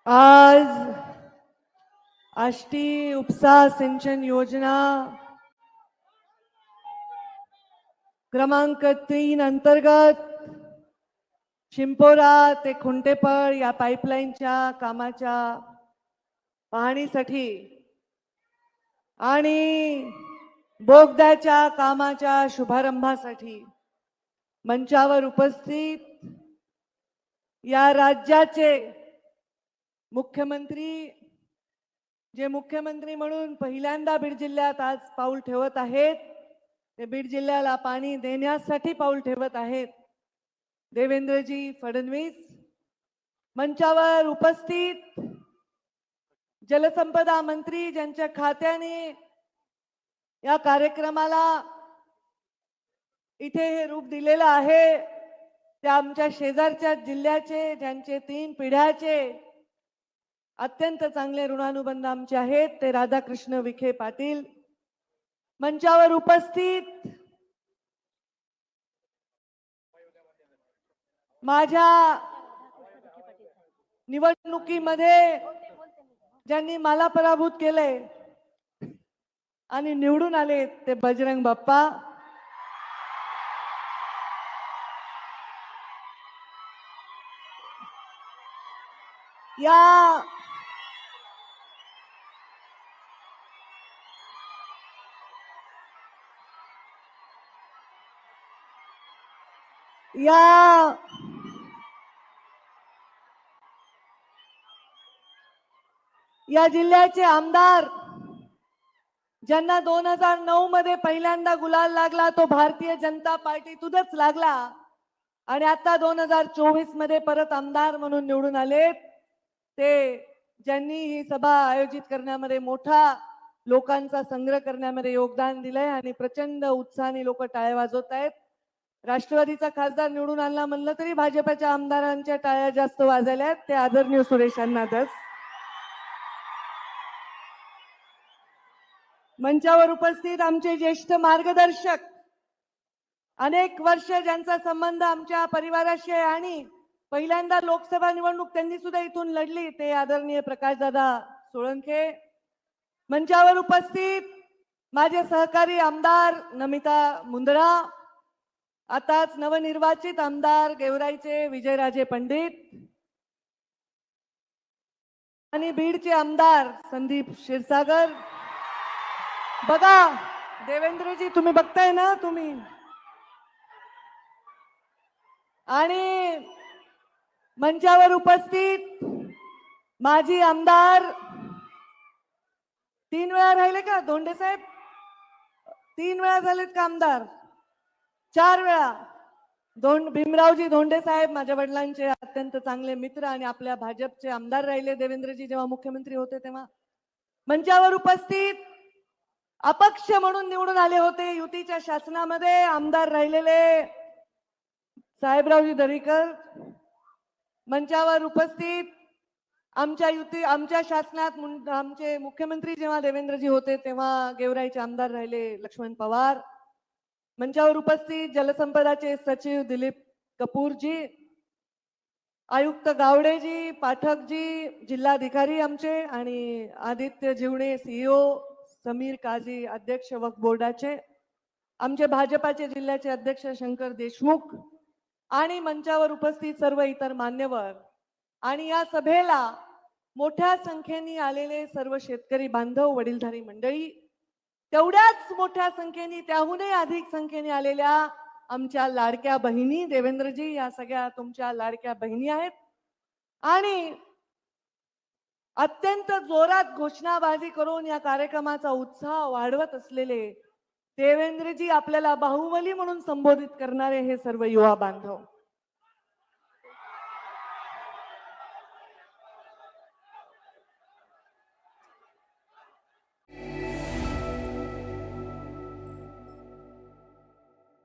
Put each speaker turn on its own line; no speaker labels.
आज आष्टी उपसा सिंचन योजना क्रमांक 3 अंतर्गत शिंपोरा ते खुंटेपळ या पाईपलाईनच्या कामाच्या पाहणीसाठी आणि बोगद्याच्या कामाच्या शुभारंभासाठी मंचावर उपस्थित या राज्याचे मुख्यमंत्री जे मुख्यमंत्री म्हणून पहिल्यांदा बीड जिल्ह्यात आज पाऊल ठेवत आहेत, ते बीड जिल्ह्याला पाणी देण्यासाठी पाऊल ठेवत आहेत, देवेंद्रजी फडणवीस. मंचावर उपस्थित जलसंपदा मंत्री ज्यांच्या खात्याने या कार्यक्रमाला इथे हे रूप दिलेलं आहे, ते आमच्या शेजारच्या जिल्ह्याचे ज्यांचे 3 पिढ्याचे अत्यंत चांगले ऋणानुबंध आमचे आहेत, ते राधाकृष्ण विखे पाटील. मंचावर उपस्थित माझ्या निवडणुकीमध्ये ज्यांनी मला पराभूत केले आणि निवडून आले, ते बजरंग बाप्पा. या जिल्ह्याचे आमदार ज्यांना 2009 मध्ये पहिल्यांदा गुलाल लागला, तो भारतीय जनता पार्टीतूनच लागला आणि आता 2024 मध्ये परत आमदार म्हणून निवडून आले, ते ज्यांनी ही सभा आयोजित करण्यामध्ये मोठा लोकांचा संग्रह करण्यामध्ये योगदान दिलंय आणि प्रचंड उत्साहाने लोक टाळ्या वाजवत आहेत. राष्ट्रवादीचा खासदार निवडून आला म्हणलं तरी भाजपच्या आमदारांच्या टाळ्या जास्त वाजल्या, ते आदरणीय सुरेश अण्णा धस. मंचावर उपस्थित आमचे ज्येष्ठ मार्गदर्शक, अनेक वर्ष ज्यांचा संबंध आमच्या परिवाराशी आहे आणि पहिल्यांदा लोकसभा निवडणूक त्यांनी सुद्धा इथून लढली, ते आदरणीय प्रकाशदादा सोळंके. मंचावर उपस्थित माझे सहकारी आमदार नमिता मुंदडा, आताच नवनिर्वाचित आमदार गेवराईचे विजयराजे पंडित आणि बीडचे आमदार संदीप क्षीरसागर. बघा देवेंद्रजी, तुम्ही बघताय ना तुम्ही. आणि मंचावर उपस्थित माजी आमदार 3 वेळा राहिले का धोंडे साहेब? 3 वेळा झालेत का आमदार? 4 वेळा. भीमरावजी धोंडे साहेब माझ्या वडिलांचे अत्यंत चांगले मित्र आणि आपल्या भाजपचे आमदार राहिले देवेंद्रजी जेव्हा मुख्यमंत्री होते तेव्हा. मंचावर उपस्थित अपक्ष म्हणून निवडून आले होते, युतीच्या शासनामध्ये आमदार राहिलेले साहेबरावजी दरेकर. मंचावर उपस्थित आमच्या शासनात आमचे मुख्यमंत्री जेव्हा देवेंद्रजी होते तेव्हा गेवराईचे आमदार राहिले लक्ष्मण पवार. मंचावर उपस्थित जलसंपदाचे सचिव दिलीप कपूरजी, आयुक्त गावडेजी, पाठकजी, जिल्हाधिकारी आमचे आणि आदित्य जीवणे सीईओ, समीर काझी अध्यक्ष वक्फ बोर्डाचे, आमचे भाजपाचे जिल्ह्याचे अध्यक्ष शंकर देशमुख आणि मंचावर उपस्थित सर्व इतर मान्यवर आणि या सभेला मोठ्या संख्येने आलेले सर्व शेतकरी बांधव, वडीलधारी मंडळी, तेवढ्याच मोठ्या संख्येने, त्याहूनही अधिक संख्येने आलेल्या आमच्या लाडक्या बहिणी. देवेंद्रजी, या सगळ्या तुमच्या लाडक्या बहिणी आहेत आणि अत्यंत जोरात घोषणाबाजी करून या कार्यक्रमाचा उत्साह वाढवत असलेले देवेंद्रजी, आपल्याला बाहुबली म्हणून संबोधित करणारे हे सर्व युवा बांधव.